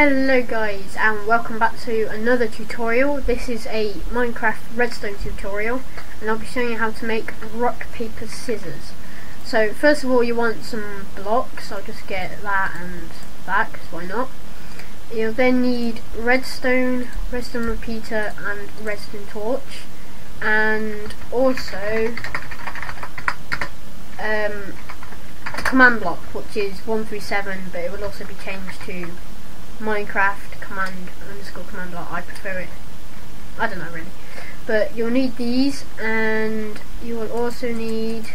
Hello guys, and welcome back to another tutorial. This is a Minecraft redstone tutorial, and I'll be showing you how to make rock, paper, scissors. So first of all, you want some blocks. I'll just get that and that, because why not. You'll then need redstone, redstone repeater and redstone torch, and also command block, which is 137, but it will also be changed to Minecraft command block. I prefer it. I don't know really, but you'll need these, and you will also need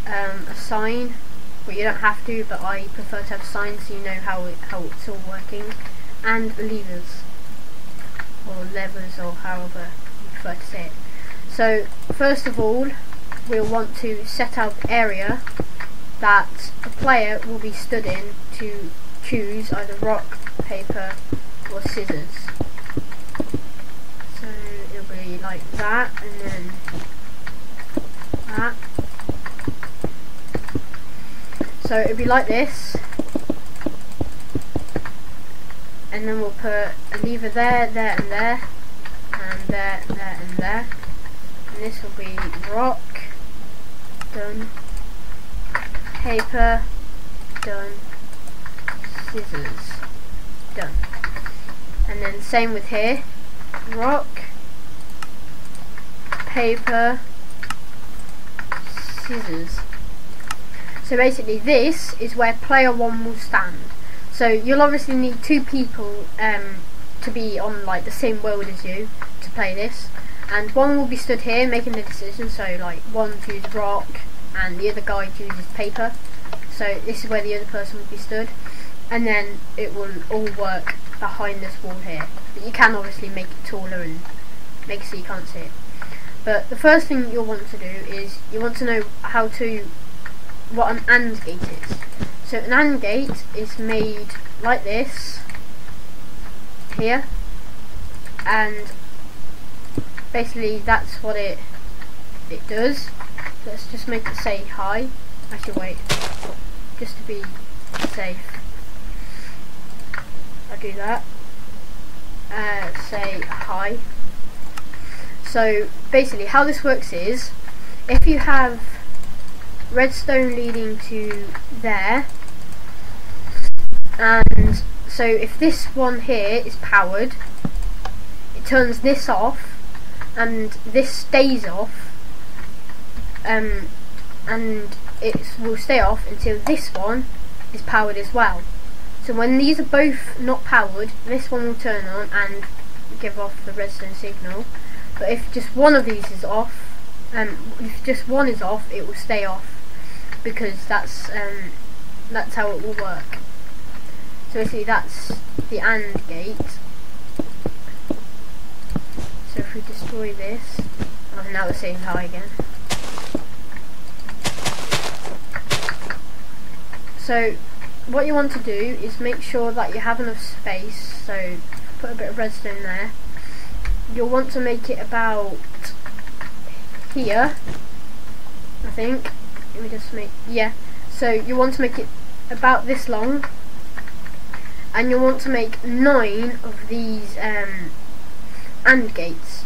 a sign, but you don't have to, but I prefer to have a sign so you know how it's all working, and levers or levers, or however you prefer to say it. So first of all, we'll want to set out the area that the player will be stood in to choose either rock, paper or scissors. So it'll be like that, and then that. So it'll be like this, and then we'll put a lever there, there and there, and there, there and there, and this will be rock, done, paper, done, scissors, done. And then same with here, rock, paper, scissors. So basically this is where player 1 will stand. So you'll obviously need 2 people to be on like the same world as you to play this, and one will be stood here making the decision. So like one chooses rock and the other guy chooses paper. So this is where the other person will be stood, and then it will all work behind this wall here. But you can obviously make it taller and make it so you can't see it. But the first thing you'll want to do is you want to know what an AND gate is. So an AND gate is made like this here, and basically that's what it does. Let's just make it say hi. Actually wait, just to be safe, I'll do that. Say hi. So basically how this works is, if you have redstone leading to there, and so if this one here is powered, it turns this off and this stays off, and it will stay off until this one is powered as well. So when these are both not powered, this one will turn on and give off the redstone signal. But if just one of these is off, if just one is off, it will stay off, because that's how it will work. So basically that's the AND gate. So if we destroy this, oh, now we're saying hi again. So what you want to do is make sure that you have enough space. So put a bit of redstone there. You'll want to make it about here, I think. Let me just make, yeah. So you want to make it about this long, and you want to make 9 of these AND gates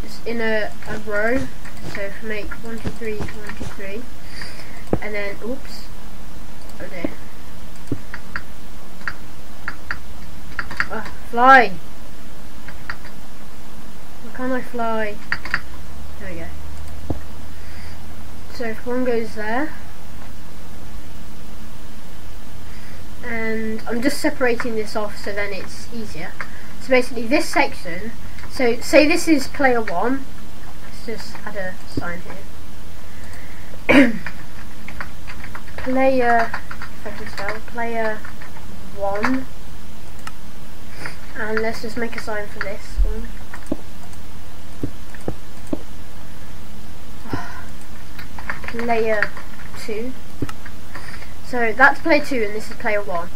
just in a row. So if we make 1, 2, 3, 1, 2, 3, and then oops. Oh dear. Fly! Why can't I fly? There we go. So if one goes there, and I'm just separating this off so then it's easier. So basically this section, so say this is player 1, let's just add a sign here. Player, if I can spell, player 1, and let's just make a sign for this one. Player 2. So that's player 2 and this is player 1.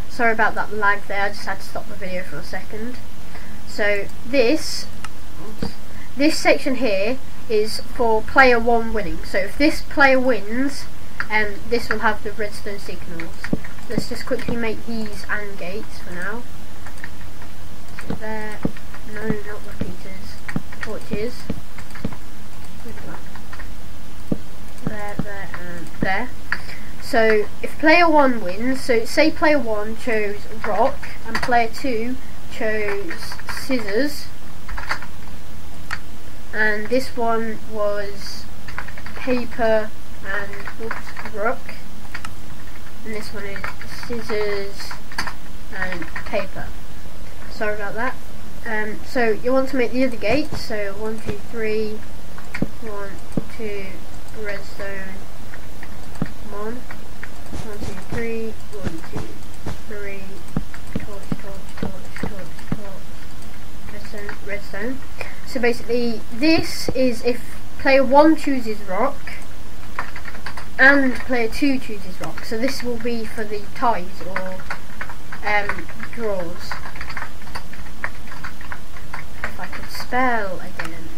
Sorry about that lag there, I just had to stop the video for a second. So this section here is for player 1 winning. So if this player wins, this will have the redstone signals. let's just quickly make these AND gates for now. So there, no, not repeaters, torches. There, and there. So if player 1 wins, so say player 1 chose rock and player 2 chose scissors, and this one was paper and rock, and this one is scissors and paper. Sorry about that. So you want to make the other gates, so 1, 2, 3, 1, 2, redstone, come on, 1, 2, 3, 1, 2, 3, torch, redstone. So basically this is if player 1 chooses rock and player 2 chooses rock, so this will be for the ties or draws. If I could spell again,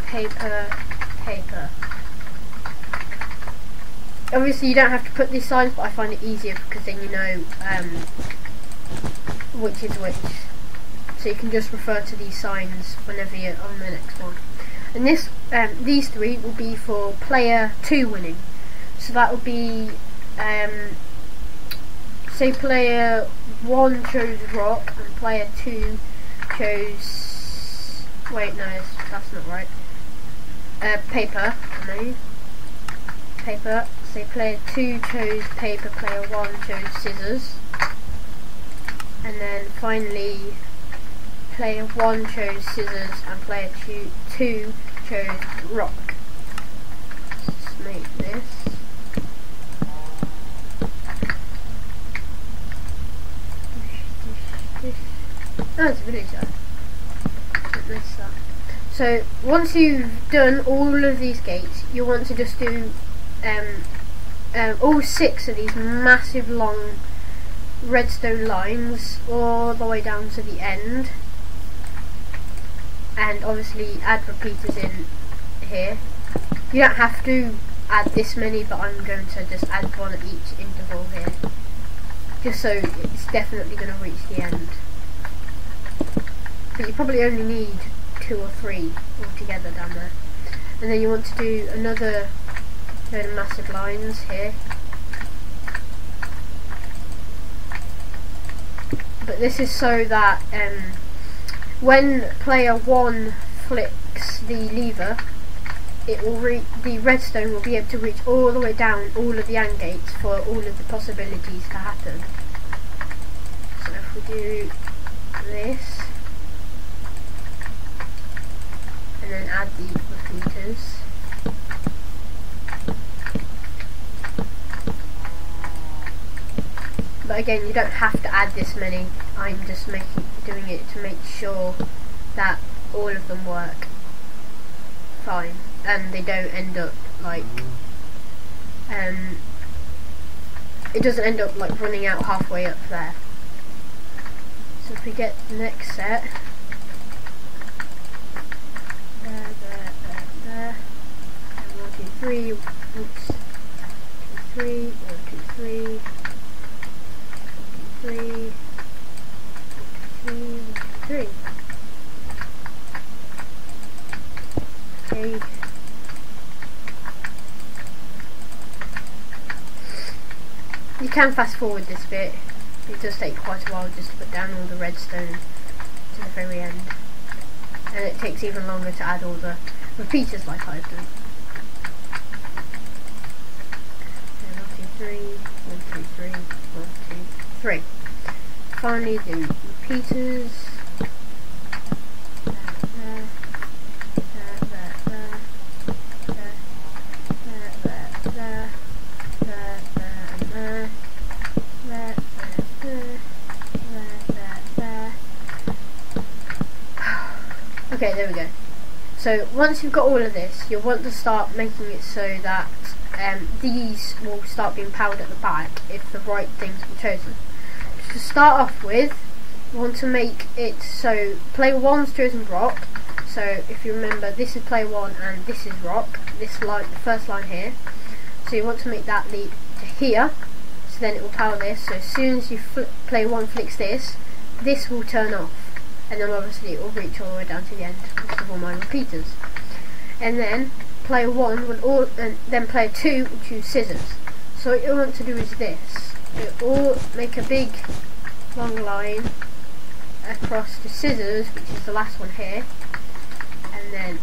paper. Obviously you don't have to put these signs, but I find it easier because then you know which is which. So you can just refer to these signs whenever you're on the next one. And this, these three will be for player 2 winning. So that will be, say player 1 chose rock and player 2 chose, wait no, that's not right, paper, paper. Say player 2 chose paper, player 1 chose scissors, and then finally player 1 chose scissors and player 2 chose rock. Let's make this. Oh, it's a villager. So once you've done all of these gates, you want to just do all 6 of these massive long redstone lines all the way down to the end, and obviously add repeaters in here. You don't have to add this many, but I'm going to just add one at each interval here, just so it's definitely going to reach the end, because you probably only need 2 or 3 altogether down there. And then you want to do another load of massive lines here, but this is so that when player 1 flicks the lever, it will the redstone will be able to reach all the way down all of the AND gates for all of the possibilities to happen. So if we do this and then add the repeaters, but again you don't have to add this many. I'm just doing it to make sure that all of them work fine and they don't end up like it doesn't end up like running out halfway up there. So if we get the next set, there, and 1, 2, 3, oops, 2, 3, 1, 2, 3, 3, 1, 2, 3. Okay. You can fast forward this bit. It does take quite a while just to put down all the redstone to the very end, and it takes even longer to add all the repeaters like I've done. 1, 2, 3, 1, 2, 3, 1, 2, 3. Finally the repeaters. Okay, there we go. So once you've got all of this, you'll want to start making it so that these will start being powered at the back if the right things were chosen. To start off with, you want to make it so player 1's chosen rock. So if you remember, this is player 1 and this is rock. This line, the first line here. So you want to make that lead to here. So then it will power this. So as soon as you player 1 flicks this, this will turn off, and then obviously it will reach all the way down to the end of all my repeaters. And then player 1 will and then player 2 will choose scissors. So what you want to do is this. It will make a big long line across to scissors, which is the last one here, and then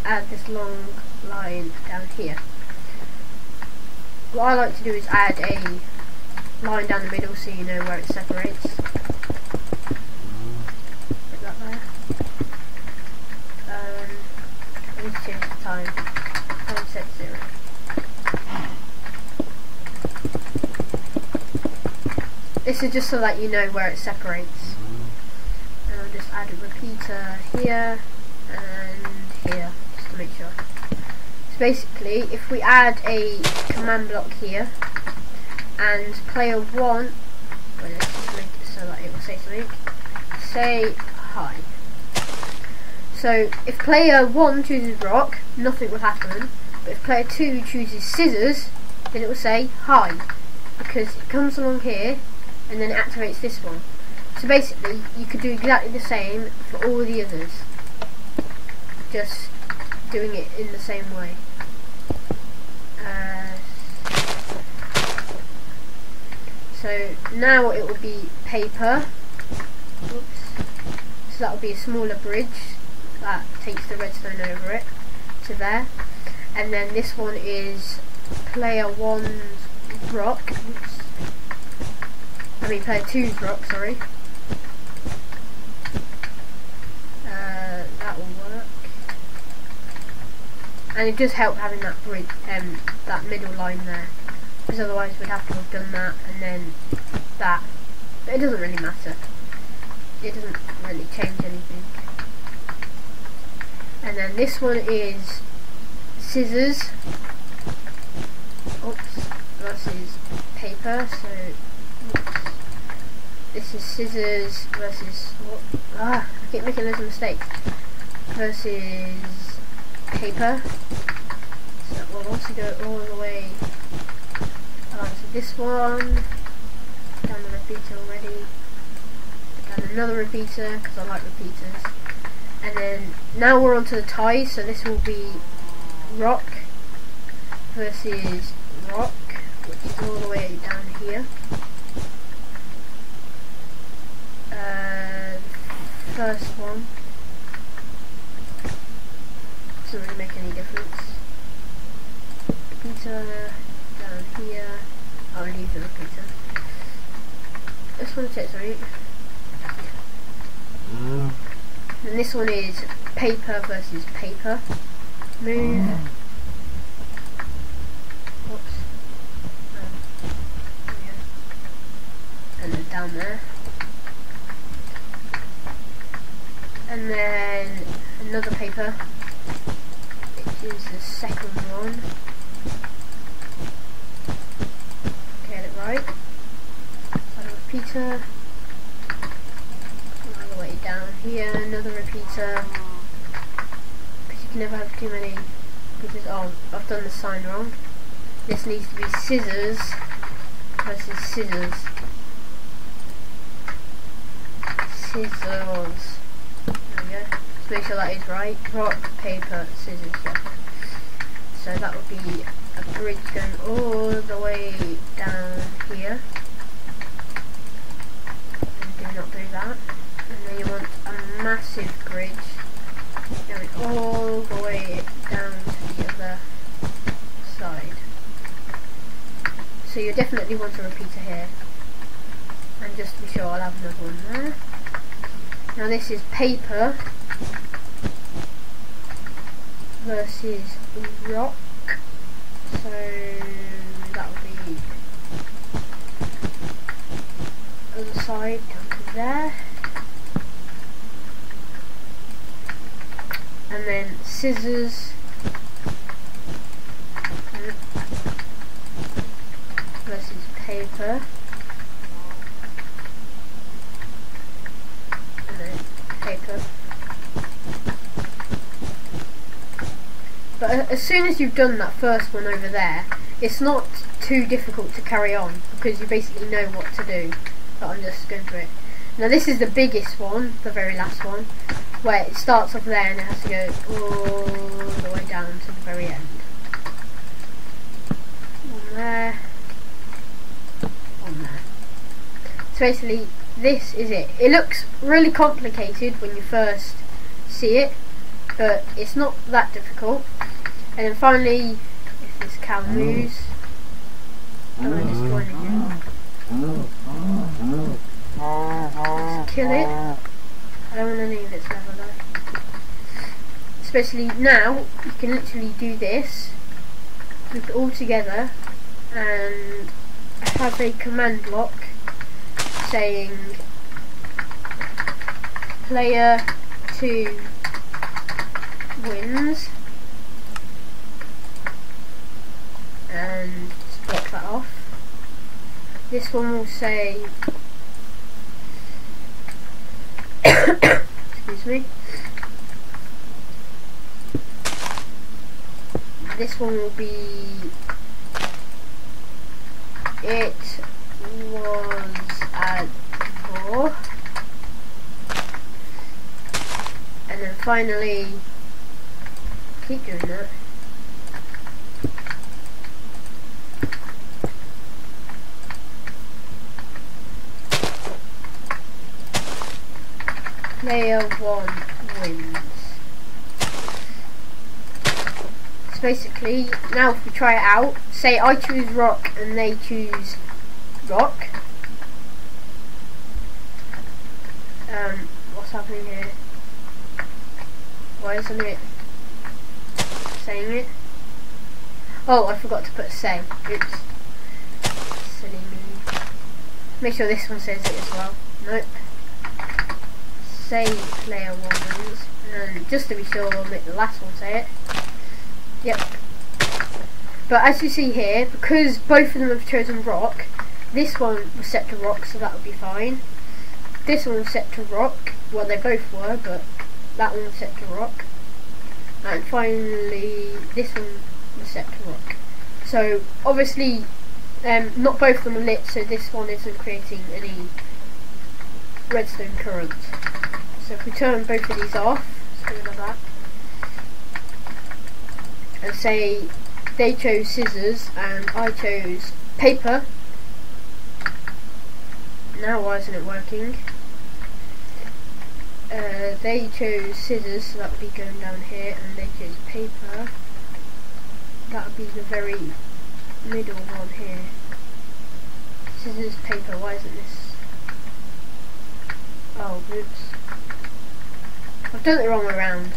add this long line down here. What I like to do is add a line down the middle so you know where it separates. Put that there. I need to change the time. Time set 0. This is just so that you know where it separates. And I'll just add a repeater here and here, just to make sure. So basically, if we add a command block here, and player 1, let's make it so that it will say something, say hi. So if player 1 chooses rock, nothing will happen, but if player 2 chooses scissors, then it will say hi, because it comes along here, and then it activates this one. So basically, you could do exactly the same for all the others, just doing it in the same way. So now it will be paper. Oops. So that will be a smaller bridge that takes the redstone over it to there. And then this one is player 1's rock. Oops. I mean player 2's rock, sorry. That will work. And it does help having that bridge, that middle line there, because otherwise we'd have to have done that and then that. But it doesn't really matter. It doesn't really change anything. And then this one is scissors. Oops, versus paper. So oops. This is scissors versus I keep making those mistakes. Versus paper. So that will also go all the way along to this one. Down the repeater already. Down another repeater because I like repeaters. And then now we're on to the ties. So this will be rock versus rock, which is all the way down here. First one doesn't really make any difference. Repeater down here. I'll leave the repeater. This one takes right. And this one is paper versus paper. Move. Whoops. Yeah. And then down there. And then another paper, which is the second one. Get it right. Add a repeater. All the way down here, another repeater. Because you can never have too many repeaters. Oh, I've done the sign wrong. This needs to be scissors versus scissors. Scissors. There we go. Just make sure that is right. Rock, paper, scissors. Yeah. So that would be a bridge going all the way down here. And do not do that. And then you want a massive bridge going all the way down to the other side. So you definitely want a repeater here. And just to be sure, I'll have another one there. Now this is paper versus rock, so that will be other side down to there, and then scissors versus paper. Paper. But as soon as you've done that first one over there, it's not too difficult to carry on because you basically know what to do. But I'm just going through it. Now this is the biggest one, the very last one, where it starts off there and it has to go all the way down to the very end. One there, one there. So basically this is it. It looks really complicated when you first see it, but it's not that difficult. And then finally, if this cow moves, I'm going to destroy it again. Let's kill it. I don't want any of its level though. Especially now, you can literally do this, group it all together, and have a command block saying player 2 wins, and just block that off. This one will say excuse me. This one will be it was a draw, and then finally keep doing that. Player 1 wins. So basically, now if we try it out, say I choose rock and they choose rock. What's happening here? Why isn't it saying it? Oh, I forgot to put say. Oops. Silly me. Make sure this one says it as well. Nope. Say player 1 wins, and just to be sure we'll make the last one say it. Yep. But as you see here, because both of them have chosen rock, this one was set to rock, so that would be fine. This one was set to rock, well they both were, but that one was set to rock. And finally this one was set to rock. So obviously not both of them are lit, so this one isn't creating any redstone current. So if we turn both of these off, let's do like that, and say they chose scissors and I chose paper. Now why isn't it working? They chose scissors, so that would be going down here, and they chose paper. That would be the very middle one here. Scissors, paper, why isn't this? Oh, oops. I've done it the wrong way around.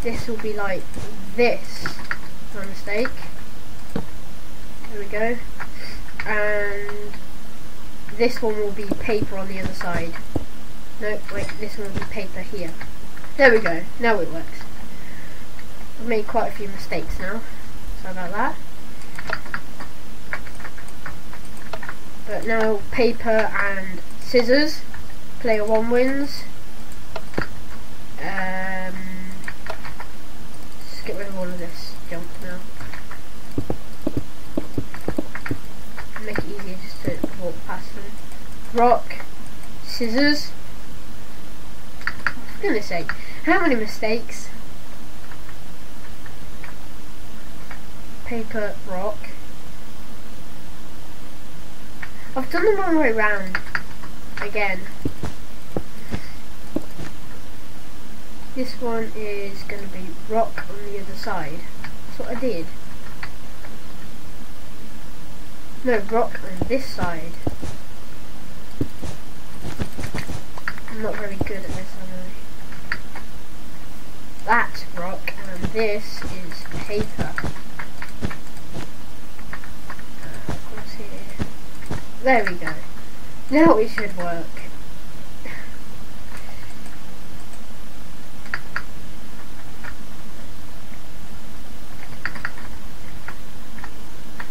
This will be like this. My mistake. There we go. And this one will be paper on the other side. No, wait, this one will be paper here. There we go. Now it works. I've made quite a few mistakes now. Sorry about that. But now paper and scissors. Player 1 wins. Just get rid of all of this junk now. Make it easier just to walk past them. Rock, scissors. For goodness sake, how many mistakes? Paper, rock. I've done them all the way around again. This one is going to be rock on the other side. That's what I did. No, rock on this side. I'm not very good at this, am I? That's rock, and this is paper. What's here? There we go. Now it should work.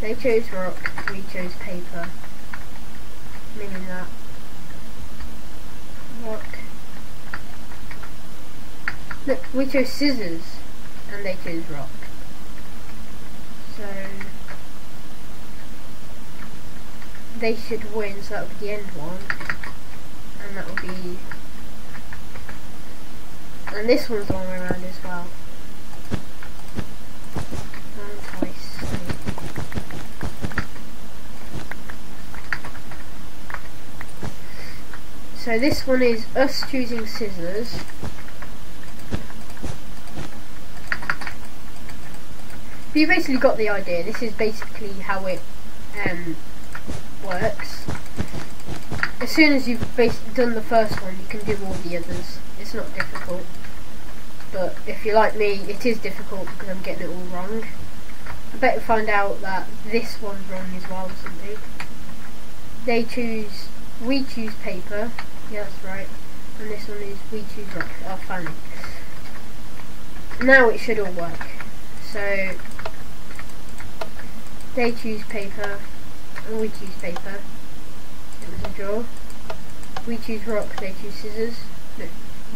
They chose rock, we chose paper. Meaning that rock. Look, we chose scissors and they chose rock. they should win, so that will be the end one. And that will be... And this one's the wrong way around as well. And twice. So this one is us choosing scissors. But you basically got the idea. This is basically how it works. As soon as you've done the first one, you can do all the others. It's not difficult. But if you're like me, it is difficult because I'm getting it all wrong. I bet you'll find out that this one's wrong as well or something. We choose paper. Yeah, that's right. And this one is we choose rock. Oh, funny. Now it should all work. So they choose paper and we choose paper. It was a draw. We choose rock, they choose scissors. No,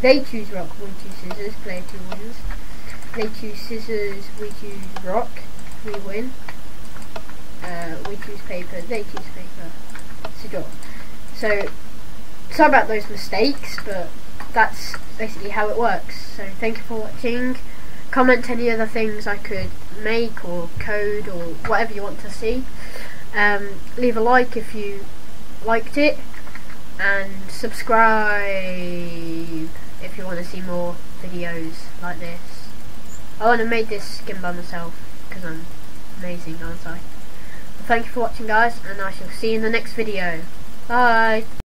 they choose rock, we choose scissors, player 2 wins. They choose scissors, we choose rock, we win. We choose paper, they choose paper. It's a draw. So, sorry about those mistakes, but that's basically how it works. So thank you for watching. Comment any other things I could make or code or whatever you want to see. Leave a like if you liked it, and subscribe if you want to see more videos like this. I want to make this skin by myself because I'm amazing, aren't I? Well, thank you for watching, guys, and I shall see you in the next video. Bye.